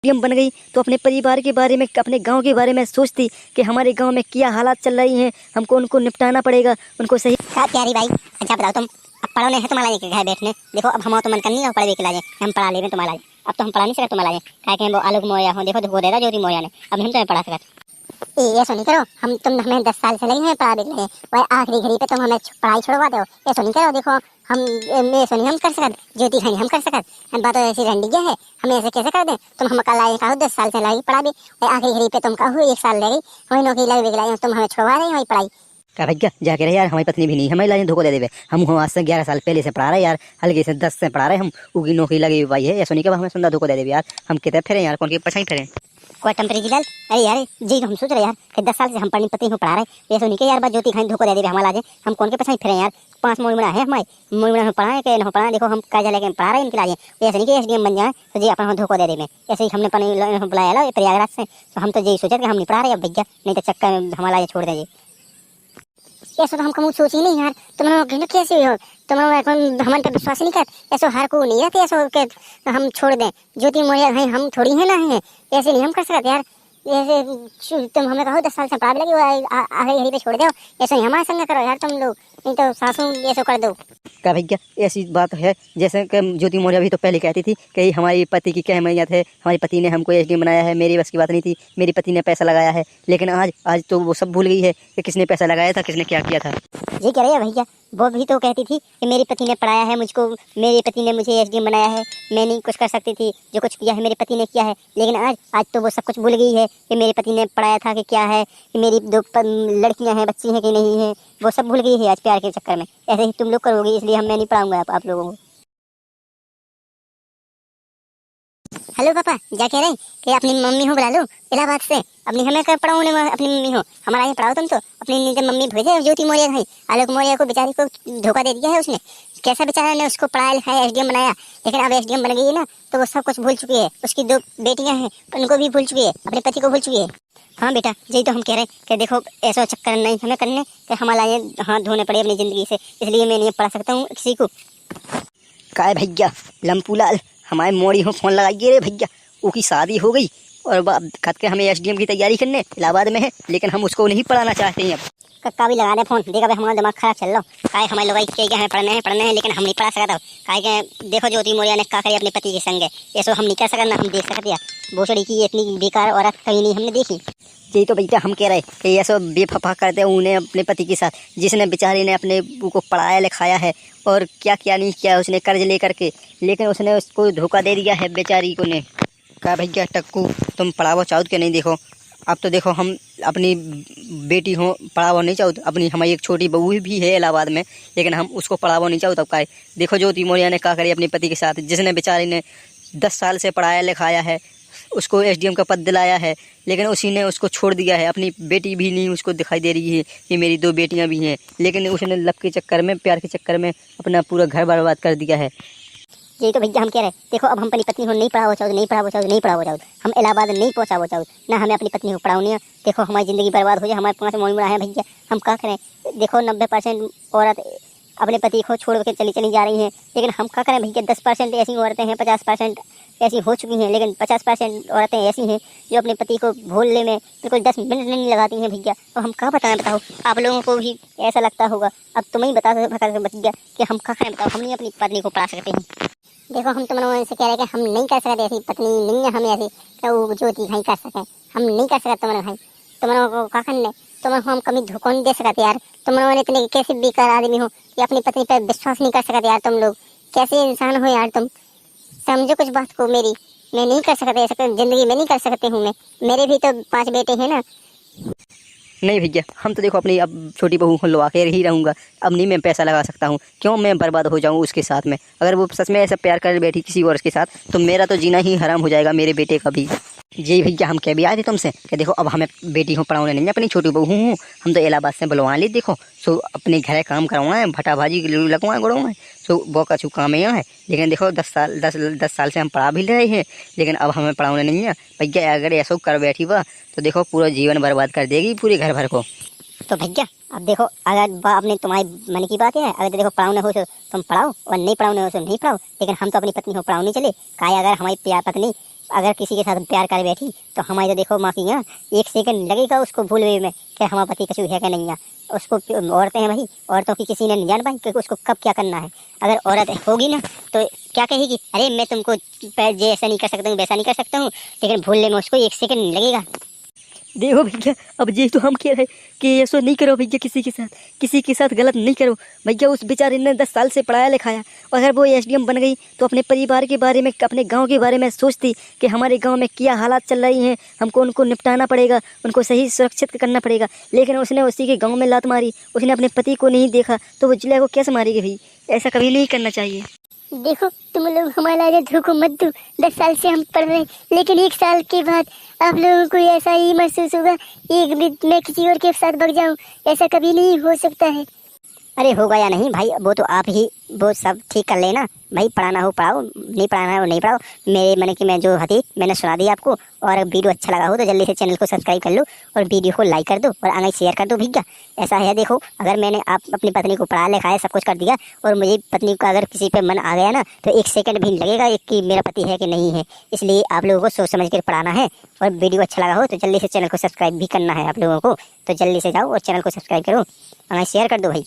SDM बन गई तो अपने परिवार के बारे में, अपने गांव के बारे में सोचती कि हमारे गांव में क्या हालात चल रही हैं, हमको उनको निपटाना पड़ेगा, उनको सही। प्यारी भाई, अच्छा बताओ, तुम अब पढ़ो नहीं है तुम्हारा के घर बैठने। देखो अब हम तो मन करनी है पढ़े के लाए, हम पढ़ा ले तुम्हारा। अब तो हम पढ़ा नहीं सकते तुम्हारा, क्या कि वो आलोक मौर्य हो, देखो वो दे रहा ज्योति मौर्य ने, अब हम तुम्हें पढ़ा सकते। ऐसा नहीं करो, तुम हमें 10 साल से लगे हैं पढ़ा देने, वही आखिरी घड़ी पे तुम हमें पढ़ाई छोड़वा दो। ऐसा नहीं करो, देखो हम ऐसा नहीं हम कर सकते, ज्योति खानी हम कर सकते, बात ऐसी रंडी है, हम ऐसे कैसे कर दें। तुम हम कल आए कहो 10 साल से लगी पढ़ा दी, आखिरी घड़ी पे तुम कहो 1 साल लगी, वही नौकरी लगी, तुम हमें छोड़वा रहे वही पढ़ाई। क्या भैया जाके रहे यार, हमारी पत्नी भी नहीं, हमें लाइन धोखा दे देवे। हम आज से 11 साल पहले से पढ़ा रहे यार, हल्के से 10 से पढ़ा रहे हम, उगी नौकरी लगी हुई है। ऐसा नहीं कि हमें सुंदर धोखा दे देवे यार, हम कितने फिरे यार, कौन की पछाई फिरे कोई टेम्परेरी लाल। अरे यार जी हम सोच रहे यार कि 10 साल से हम पढ़नी पत्नी को पढ़ा रहे, ऐसा नहीं कि यार बात ज्योति खानी धोखा दे देवे हमारा, आज हम कौन के पछाई फिरे यार। 5 मोड़ है हमारे, मोड़ में पढ़ाए कि नहीं पढ़ाए, देखो हम कर्जा लेके पढ़ा रहे इनके लाए। ऐसा नहीं कि एसडीएम बन जाए तो जी अपन धोखा दे देवे। ऐसे ही हमने बुलाया लो प्रयागराज से, तो हम तो यही सोचा कि हम नहीं पढ़ा रहे अब भैया, नहीं तो चक्कर में हमारा छोड़ देंगे। ऐसा तो हम कभी सोची नहीं यार, तुम लोग कैसे हो, तुम लोग हमारे पे विश्वास नहीं कर, ऐसा हर को नहीं रहते ऐसा के हम छोड़ दें। ज्योति मौर्य भाई हम थोड़ी है ना है, ऐसे नहीं हम कर सकते यार। ऐसे तुम हमें कहो 10 साल से पढ़ा लगी आगे यहीं पे छोड़ दो, ऐसा ही हमारे संग करो यार तुम लोग, नहीं तो सासू ऐसा कर दो। क्या भैया ऐसी बात है, जैसे कि ज्योति मौर्य भी तो पहले कहती थी कि हमारी पति की क्या अहमियत है, हमारे पति ने हमको एसडीएम बनाया है, मेरी बस की बात नहीं थी, मेरी पति ने पैसा लगाया है। लेकिन आज तो वो सब भूल गई है कि किसने पैसा लगाया था, किसने क्या किया था। जी कह रही है भैया, वो भी तो कहती थी कि मेरे पति ने पढ़ाया है मुझको, मेरे पति ने मुझे एसडीएम बनाया है, मैं नहीं कुछ कर सकती थी, जो कुछ किया है मेरे पति ने किया है। लेकिन आज तो वो सब कुछ भूल गई है कि मेरे पति ने पढ़ाया था कि क्या है, कि मेरी 2 लड़कियां हैं, बच्ची हैं कि नहीं है, वो सब भूल गई है आज प्यार के चक्कर में। ऐसे ही तुम लोग करोगे, इसलिए मैं नहीं पढ़ाऊंगा आप लोगों को। हेलो पापा, क्या कह रहे हैं कि अपनी मम्मी हो बुला लो इलाहाबाद से, अपनी हमें कर पढ़ाओ अपनी मम्मी हो, हमारा ये पढ़ाओ तुम तो। अपनी मम्मी भेजे ज्योति मौर्य भाई, आलोक मौर्य को बेचारी को धोखा दे दिया है उसने, कैसा बेचारा ने उसको पढ़ाया लिखाया एसडीएम बनाया, लेकिन अब एसडीएम बन गई है ना तो वो सब कुछ भूल चुकी है। उसकी 2 बेटियां हैं उनको भी भूल चुकी है, अपने पति को भूल चुकी है। हाँ बेटा यही तो हम कह रहे हैं कि देखो ऐसा चक्कर नहीं हमें करने कि हमारा ये हाथ धोने पड़े अपनी जिंदगी से, इसलिए मैं नहीं पढ़ा सकता हूँ किसी को। काय भैया लम्पूलाल, हमारे मोड़ी हो फोन लगाइए रे भैया, उसकी शादी हो गई और खत के हमें एसडीएम की तैयारी करने इलाहाबाद में है, लेकिन हम उसको नहीं पढ़ाना चाहते हैं। अब कक्का भी लगा दे फोन, देखा भाई हमारा दिमाग खराब चल रहा है, हमारे लोग क्या हमें पढ़ने हैं लेकिन हम नहीं पढ़ा सकता। काय देखो ज्योति मौर्य ने क्या करी अपने पति के संग, ऐसा हम नहीं कर सकते ना, हम देख सकते यार भोसड़ी की इतनी बेकार औरत कहीं नहीं हमने देखी। यही तो भैया हम कह रहे कि ये सब बेफफा करते उन्हें अपने पति के साथ, जिसने बेचारी ने अपने को पढ़ाया लिखाया है और क्या क्या नहीं किया उसने कर्ज लेकर के, लेकिन उसने उसको धोखा दे दिया है बेचारी को ने। क्या भैया टक्कू तुम पढ़ावो चाहो कि नहीं, देखो अब तो देखो हम अपनी बेटी हो पढ़ावो नहीं चाहो, अपनी हमारी एक छोटी बहू भी है इलाहाबाद में, लेकिन हम उसको पढ़ावो नहीं चाहो। तब का देखो ज्योति मौर्य ने क्या करी अपने पति के साथ, जिसने बेचारी ने 10 साल से पढ़ाया लिखाया है, उसको एसडीएम का पद दिलाया है, लेकिन उसी ने उसको छोड़ दिया है। अपनी बेटी भी नहीं उसको दिखाई दे रही है कि मेरी 2 बेटियां भी हैं, लेकिन उसने लब के चक्कर में, प्यार के चक्कर में अपना पूरा घर बर्बाद कर दिया है। यही तो भैया हम कह रहे हैं, देखो अब हम अपनी पत्नी को नहीं पढ़ाओ चाहो, नहीं पढ़ाओ चाहो, नहीं पढ़ाओ चाहो, हम इलाहाबाद नहीं पहुँचाओ चाहो ना, हमें अपनी पत्नी को पढ़ाओ। देखो हमारी ज़िंदगी बर्बाद हो जाए, हमारे 5 मोड़ है भैया, हम क्या करें। देखो 90% औरत अपने पति को छोड़ के चली जा रही हैं, लेकिन हम क्या करें भैया। 10% ऐसी औरतें हैं, 50% ऐसी हो चुकी हैं, लेकिन 50% औरतें ऐसी हैं जो अपने पति को भूलने में बिल्कुल 10 मिनट नहीं लगाती हैं भैया। तो हम क्या बताएं, बताओ आप लोगों को भी ऐसा लगता होगा, अब तुम ही बता भैया कि हम क्या करें, बताओ हम नहीं अपनी पत्नी को पढ़ा सकते हैं। देखो हम तुम लोगों से कह रहे हैं कि हम नहीं कर सकते, ऐसी पत्नी नहीं है हमें ऐसी कि ज्योति भाई कर सकें, हम नहीं कर सकते। तुम्हारे भाई तुम लोगों को क्या करने, तुम लोगों को हम कभी धोखा नहीं दे सकते यार। तुम लोगों ने इतने कैसे बेकार आदमी हो कि अपनी पत्नी पर विश्वास नहीं कर सकते यार। तुम लोग कैसे इंसान हो यार, तुम समझो कुछ बात को मेरी। मैं नहीं कर सकते ऐसा, जिंदगी में नहीं कर सकते हूँ मैं, मेरे भी तो 5 बेटे हैं ना। नहीं भैया हम तो देखो अपनी अब छोटी बहू को लवा के ही रहूँगा, अब नहीं मैं पैसा लगा सकता हूँ, क्यों मैं बर्बाद हो जाऊँ उसके साथ में। अगर वो सच में ऐसा प्यार कर बैठी किसी और के साथ तो मेरा तो जीना ही हराम हो जाएगा, मेरे बेटे का भी। जी भैया हम कह भी आए थे तुमसे कि देखो अब हमें बेटी को पढ़ाने नहीं है, अपनी छोटी बहू हूँ, हम तो इलाहाबाद से बुलवा ली। देखो सो अपने घर काम करवाएं, भटा भाजी लगवाएं गुड़वाएं, सो वो कछु काम यहाँ है। लेकिन देखो 10 साल से हम पढ़ा भी रहे हैं, लेकिन अब हमें पढ़ाने नहीं है भैया। अगर ऐसा कर बैठी हुआ तो देखो पूरा जीवन बर्बाद कर देगी पूरे घर भर को। तो भैया अब देखो अगर आपने तुम्हारी मन की बात है, अगर देखो पढ़ाने हो तो तुम पढ़ाओ और नहीं पढ़ाने हो तो नहीं पढ़ाओ, लेकिन हम तो अपनी पत्नी को पढ़ाओ नहीं चले। काय अगर हमारी प्यार पत्नी अगर किसी के साथ प्यार कर बैठी तो हमारी तो देखो माँ की यहाँ 1 सेकंड लगेगा उसको भूलने में कि हमारा पति कछु है क्या नहीं है। उसको औरतें हैं भाई, औरतों की किसी ने नहीं जान पाई कि उसको कब क्या करना है। अगर औरत होगी ना तो क्या कहेगी, अरे मैं तुमको जैसा नहीं कर सकता हूँ वैसा नहीं कर सकता हूँ, लेकिन भूलने में उसको 1 सेकंड नहीं लगेगा। देखो भैया, अब ये तो हम कह रहे कि ऐसा नहीं करो भैया, किसी के साथ गलत नहीं करो भैया। उस बेचारे ने 10 साल से पढ़ाया लिखाया, और अगर वो एसडीएम बन गई तो अपने परिवार के बारे में, अपने गांव के बारे में सोचती कि हमारे गांव में क्या हालात चल रही हैं, हमको उनको निपटाना पड़ेगा, उनको सही सुरक्षित करना पड़ेगा। लेकिन उसने उसी के गाँव में लात मारी, उसने अपने पति को नहीं देखा, तो वो जिले को कैसे मारेगी भाई? ऐसा कभी नहीं करना चाहिए। देखो तुम लोग हमारा आगे धोखो मत दो। 10 साल से हम पढ़ रहे हैं, लेकिन 1 साल के बाद आप लोगों को ऐसा ही महसूस होगा मैं किसी और के साथ भाग जाऊं। ऐसा कभी नहीं हो सकता है। अरे होगा या नहीं भाई, वो तो आप ही वो सब ठीक कर लेना भाई। पढ़ाना हो पढ़ाओ, नहीं पढ़ाना हो नहीं पढ़ाओ। मेरे मैंने कि मैं जो हती मैंने सुना दी आपको। और अगर वीडियो अच्छा लगा हो तो जल्दी से चैनल को सब्सक्राइब कर लो और वीडियो को लाइक कर दो और आगे शेयर कर दो भैया। ऐसा है देखो, अगर मैंने आप अपनी पत्नी को पढ़ा लिखाया सब कुछ कर दिया और मुझे पत्नी का अगर किसी पे मन आ गया ना तो 1 सेकंड भी नहीं लगेगा कि मेरा पति है कि नहीं है। इसलिए आप लोगों को सोच समझ कर पढ़ाना है। और वीडियो अच्छा लगा हो तो जल्दी से चैनल को सब्सक्राइब भी करना है आप लोगों को। तो जल्दी से जाओ और चैनल को सब्सक्राइब करो, आगे शेयर कर दो भाई।